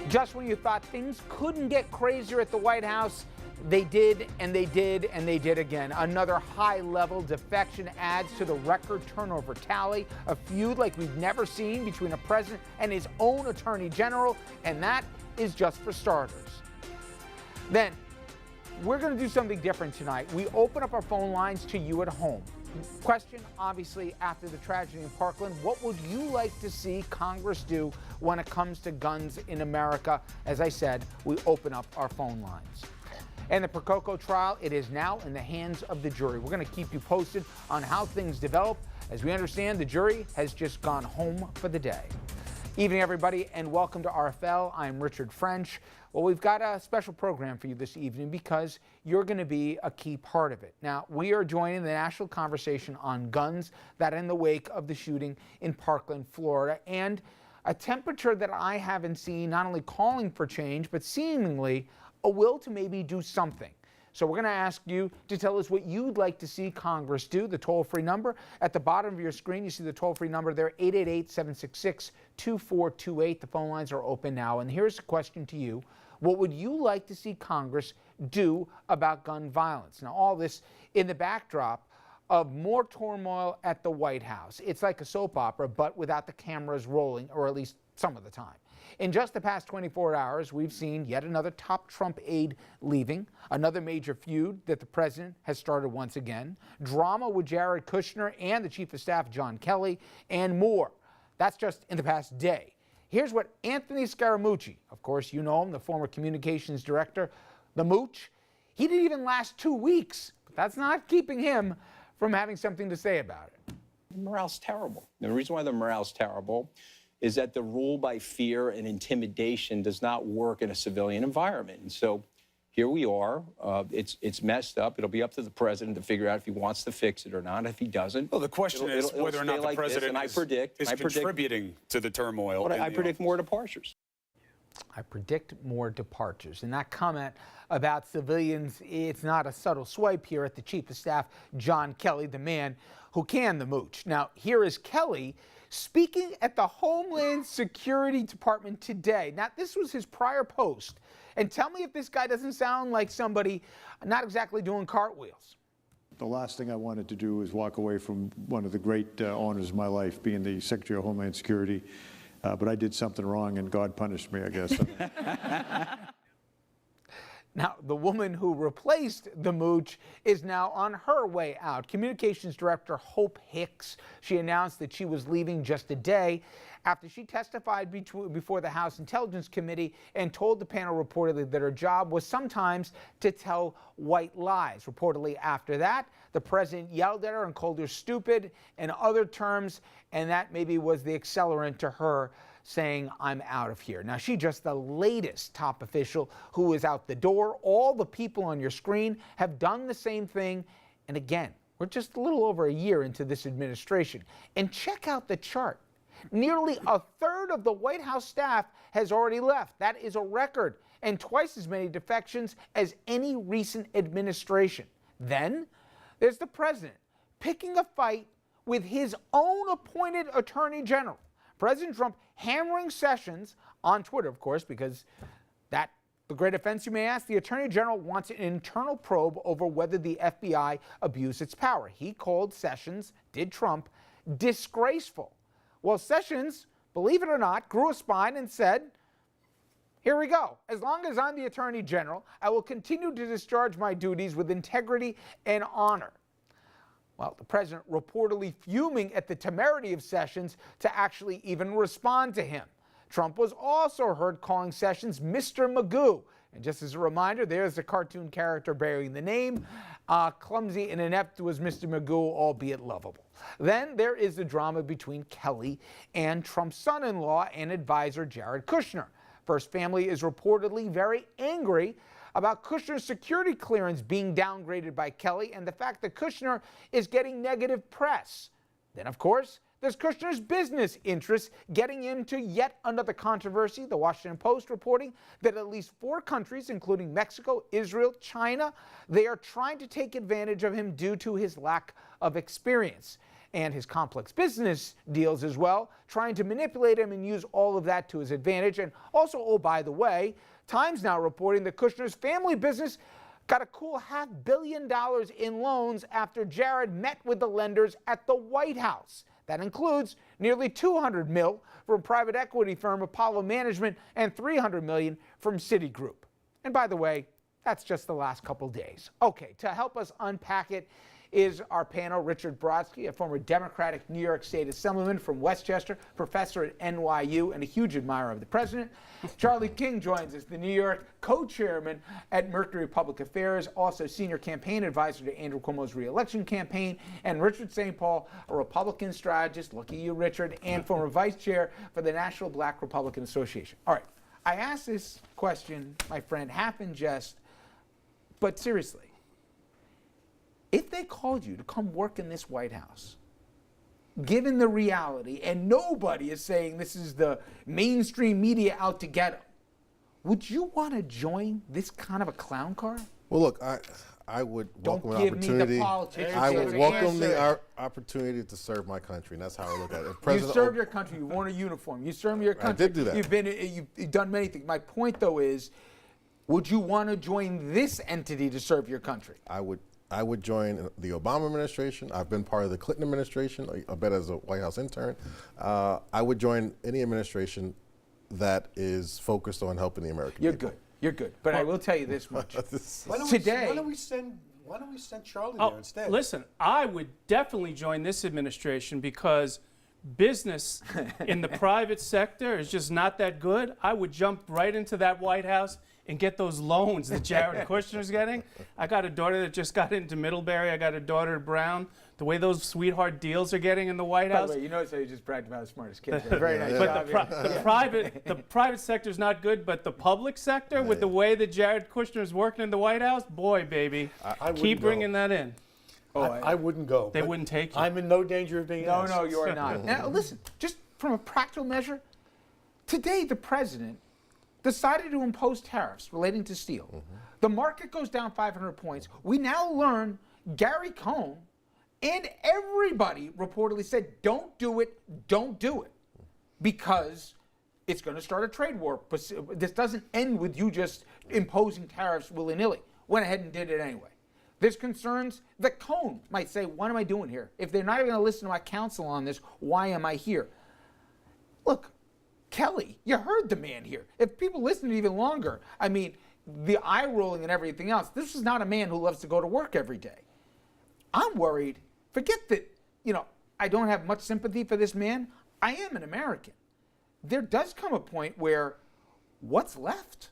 Just when you thought things couldn't get crazier at the White House, they did, and they did, and they did again. Another high-level defection adds to the record turnover tally, a feud like we've never seen between a president and his own attorney general, and that is just for starters. Then, we're going to do something different tonight. We open up our phone lines to you at home. Question, obviously, after the tragedy in Parkland, what would you like to see Congress do when it comes to guns in America? As I said, we open up our phone lines. And the Percoco trial, it is now in the hands of the jury. We're going to keep you posted on how things develop. As we understand, the jury has just gone home for the day. Evening, everybody, and welcome to RFL. I'm Richard French. Well, we've got a special program for you this evening because you're going to be a key part of it. Now, we are joining the national conversation on guns that in the wake of the shooting in Parkland, Florida, and a temperature that I haven't seen, not only calling for change, but seemingly a will to maybe do something. So we're going to ask you to tell us what you'd like to see Congress do. The toll-free number at the bottom of your screen, you see the toll-free number there, 888-766-2428. The phone lines are open now. And here's the question to you. What would you like to see Congress do about gun violence? Now, all this in the backdrop of more turmoil at the White House. It's like a soap opera, but without the cameras rolling, or at least some of the time. In just the past 24 hours, we've seen yet another top Trump aide leaving, another major feud that the president has started once again, drama with Jared Kushner and the Chief of Staff, John Kelly, and more. That's just in the past day. Here's what Anthony Scaramucci, of course you know him, the former communications director, the Mooch, he didn't even last 2 weeks, but that's not keeping him from having something to say about it. The morale's terrible. The reason why the morale's terrible is that the rule by fear and intimidation does not work in a civilian environment. And so here we are. It's messed up. It'll be up to the president to figure out if he wants to fix it or not. If he doesn't, well, the question is whether or not the president is contributing to the turmoil. I predict more departures. I predict more departures. And that comment about civilians, it's not a subtle swipe here at the Chief of Staff, John Kelly, the man who can the mooch. Now, here is Kelly speaking at the Homeland Security Department today. Now, this was his prior post. And tell me if this guy doesn't sound like somebody not exactly doing cartwheels. The last thing I wanted to do is walk away from one of the great honors of my life, being the Secretary of Homeland Security. But I did something wrong, and God punished me, I guess. Now, the woman who replaced the mooch is now on her way out. Communications Director Hope Hicks, she announced that she was leaving just a day after she testified before the House Intelligence Committee and told the panel reportedly that her job was sometimes to tell white lies. Reportedly after that, the president yelled at her and called her stupid and other terms, and that maybe was the accelerant to her saying, I'm out of here. Now, she's just the latest top official who is out the door. All the people on your screen have done the same thing. And again, we're just a little over a year into this administration. And check out the chart. Nearly a third of the White House staff has already left. That is a record, and twice as many defections as any recent administration. Then there's the president picking a fight with his own appointed attorney general. President Trump hammering Sessions on Twitter, of course, because the great offense, you may ask. The Attorney General wants an internal probe over whether the FBI abused its power. He called Sessions, did Trump, disgraceful. Well, Sessions, believe it or not, grew a spine and said, here we go. As long as I'm the Attorney General, I will continue to discharge my duties with integrity and honor. Well, the president reportedly fuming at the temerity of Sessions to actually even respond to him. Trump was also heard calling Sessions Mr. Magoo. And just as a reminder, there's the cartoon character bearing the name. Clumsy and inept was Mr. Magoo, albeit lovable. Then there is the drama between Kelly and Trump's son-in-law and advisor Jared Kushner. First Family is reportedly very angry about Kushner's security clearance being downgraded by Kelly and the fact that Kushner is getting negative press. Then, of course, there's Kushner's business interests getting into yet another controversy. The Washington Post reporting that at least 4 countries, including Mexico, Israel, China, they are trying to take advantage of him due to his lack of experience. and his complex business deals as well, trying to manipulate him and use all of that to his advantage. And also, oh, by the way, Times now reporting that Kushner's family business got a cool $500 million in loans after Jared met with the lenders at the White House. That includes nearly $200 million from private equity firm Apollo Management and $300 million from Citigroup. And by the way, that's just the last couple days. Okay, to help us unpack it is our panel, Richard Brodsky, a former Democratic New York State Assemblyman from Westchester, professor at NYU, and a huge admirer of the president. Charlie King joins us, the New York co-chairman at Mercury Public Affairs, also senior campaign advisor to Andrew Cuomo's re-election campaign, and Richard St. Paul, a Republican strategist, lucky you, Richard, and former vice chair for the National Black Republican Association. All right, I asked this question, my friend, half in jest, but seriously. If they called you to come work in this White House, given the reality, and nobody is saying this is the mainstream media out to get them, would you want to join this kind of a clown car? Well, look, I would welcome the opportunity. Don't give me the politics. I would welcome the opportunity to serve my country, and that's how I look at it. You serve your country. You've worn a uniform. You serve your country. I did do that. You've done many things. My point, though, is would you want to join this entity to serve your country? I would join the Obama administration. I've been part of the Clinton administration, I bet as a White House intern. I would join any administration that is focused on helping the American people. You're good. But I will tell you this much. Why don't we send Charlie there instead? Listen, I would definitely join this administration because business in the private sector is just not that good. I would jump right into that White House and get those loans that Jared Kushner's getting. I got a daughter that just got into Middlebury. I got a daughter at Brown. The way those sweetheart deals are getting in the White House. By the way, you notice how you just bragged about the smartest kids. Very nice but job. the private sector is not good, but the public sector, with the way that Jared Kushner is working in the White House, boy, baby, keep bringing that in. I wouldn't go. They wouldn't take you. I'm in no danger of being asked. No, you are not. Now, listen, just from a practical measure, today the president decided to impose tariffs relating to steel. The market goes down 500 points. We now learn Gary Cohn and everybody reportedly said, don't do it, because it's going to start a trade war. This doesn't end with you just imposing tariffs willy-nilly. Went ahead and did it anyway. There's concerns that Cohn might say, what am I doing here? If they're not even going to listen to my counsel on this, why am I here? Look, Kelly, you heard the man here. If people listened even longer, I mean, the eye rolling and everything else, this is not a man who loves to go to work every day. I'm worried. Forget that, I don't have much sympathy for this man. I am an American. There does come a point where what's left?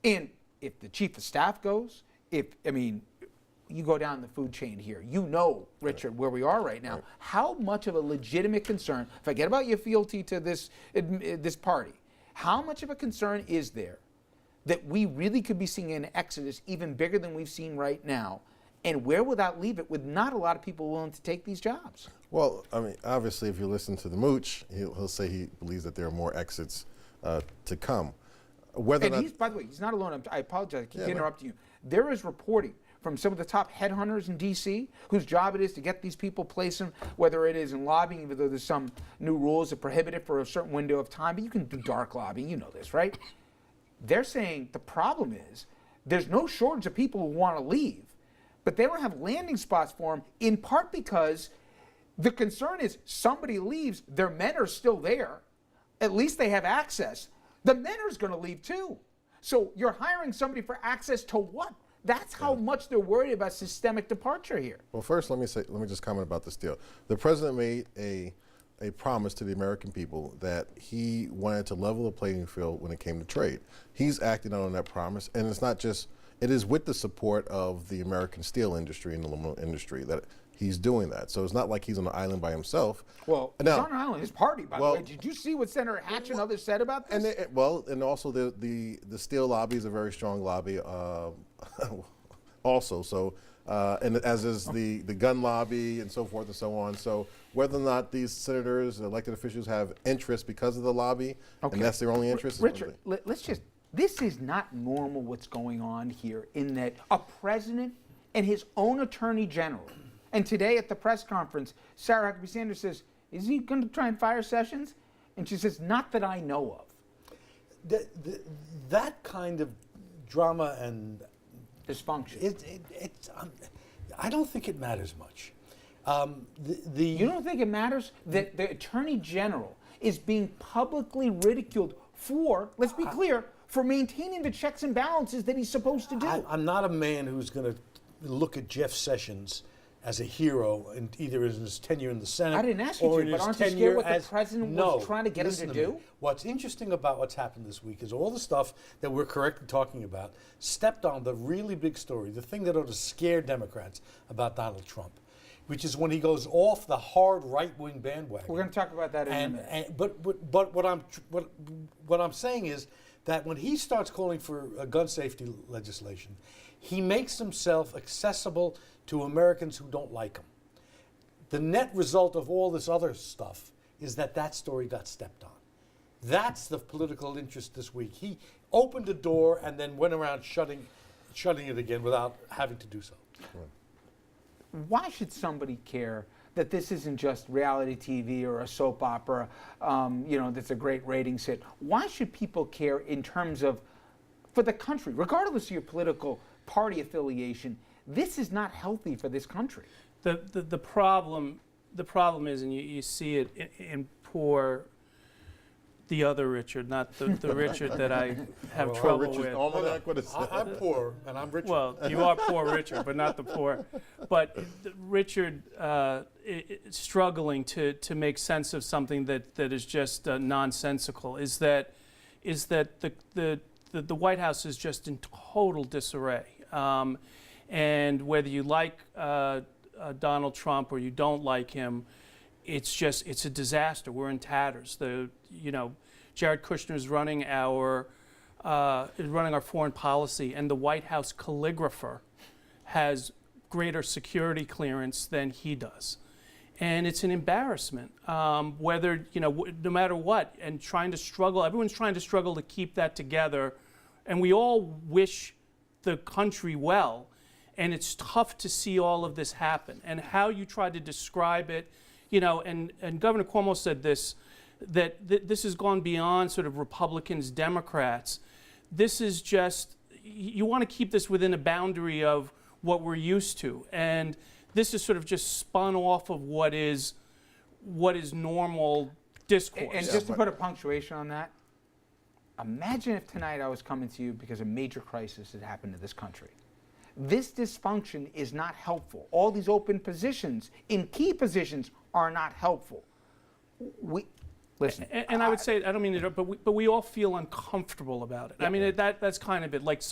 And if the chief of staff goes, you go down the food chain here. Richard, where we are right now. Right. How much of a legitimate concern, forget about your fealty to this party, how much of a concern is there that we really could be seeing an exodus even bigger than we've seen right now? And where will that leave it with not a lot of people willing to take these jobs? Well, obviously, if you listen to the Mooch, he'll say he believes that there are more exits to come. By the way, he's not alone. I apologize. I keep interrupting you. There is reporting from some of the top headhunters in D.C., whose job it is to get these people, place them, whether it is in lobbying, even though there's some new rules that prohibit it for a certain window of time, but you can do dark lobbying, you know this, right? They're saying the problem is there's no shortage of people who want to leave, but they don't have landing spots for them, in part because the concern is somebody leaves, their men are still there, at least they have access. The men are going to leave too. So you're hiring somebody for access to what? That's how much they're worried about systemic departure here. Well, first, let me just comment about this deal. The president made a promise to the American people that he wanted to level the playing field when it came to trade. He's acting on that promise, and it's not just, it is with the support of the American steel industry and the aluminum industry that he's doing that. So it's not like he's on an island by himself. Well, he's on an island. His party, by the way. Did you see what Senator Hatch and others said about this? And also the steel lobby is a very strong lobby. Also, so and as is the gun lobby and so forth and so on. So whether or not these senators, elected officials, have interest because of the lobby, and that's their only interest. Richard, this is not normal what's going on here, in that a president and his own attorney general And today at the press conference, Sarah Huckabee Sanders says, is he going to try and fire Sessions? And she says, not that I know of. That kind of drama and dysfunction. I don't think it matters much. You don't think it matters that the Attorney General is being publicly ridiculed for, let's be clear, for maintaining the checks and balances that he's supposed to do? I'm not a man who's going to look at Jeff Sessions as a hero, in either in his tenure in the Senate I didn't ask you to, but aren't you scared what the president was trying to get him to do? What's interesting about what's happened this week is all the stuff that we're correctly talking about stepped on the really big story, the thing that ought to scare Democrats about Donald Trump, which is when he goes off the hard right-wing bandwagon. We're going to talk about that in a minute. But what I'm saying is that when he starts calling for gun safety legislation, he makes himself accessible to Americans who don't like him. The net result of all this other stuff is that story got stepped on. That's the political interest this week. He opened a door and then went around shutting it again without having to do so. Why should somebody care that this isn't just reality TV or a soap opera, that's a great ratings hit? Why should people care in terms of, for the country, regardless of your political party affiliation, this is not healthy for this country? The problem is, and you see it in poor, the other Richard, not the Richard that I have trouble with. I'm poor and I'm Richard. Well, you are poor Richard, but not the poor. But Richard struggling to make sense of something that is just nonsensical is that the White House is just in total disarray. And whether you like Donald Trump or you don't like him, it's a disaster. We're in tatters. Jared Kushner is running our foreign policy, and the White House calligrapher has greater security clearance than he does, and it's an embarrassment. Whether no matter what, and everyone's trying to struggle to keep that together, and we all wish the country well. And it's tough to see all of this happen. And how you try to describe it, and Governor Cuomo said this, that this has gone beyond sort of Republicans, Democrats. This is just, you want to keep this within a boundary of what we're used to. And this is sort of just spun off of what is normal discourse. And just to put a punctuation on that, imagine if tonight I was coming to you because a major crisis had happened to this country. This dysfunction is not helpful. All these open positions in key positions are not helpful. Listen. And I would say, I don't mean to, but we all feel uncomfortable about it. Yeah. I mean, that's kind of it. Like,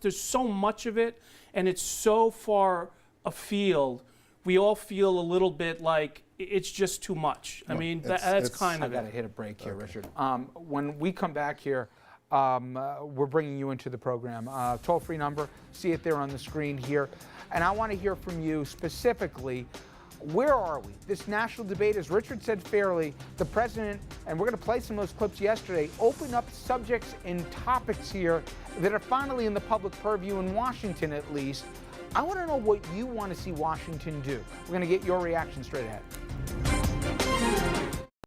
there's so much of it, and it's so far afield. We all feel a little bit like it's just too much. I mean, that's kind of it. I got to hit a break here, Richard. When we come back here, we're bringing you into the program. Toll-free number, see it there on the screen here. And I want to hear from you specifically, where are we? This national debate, as Richard said fairly, the president, and we're going to play some of those clips yesterday, opened up subjects and topics here that are finally in the public purview in Washington at least. I want to know what you want to see Washington do. We're going to get your reaction straight ahead.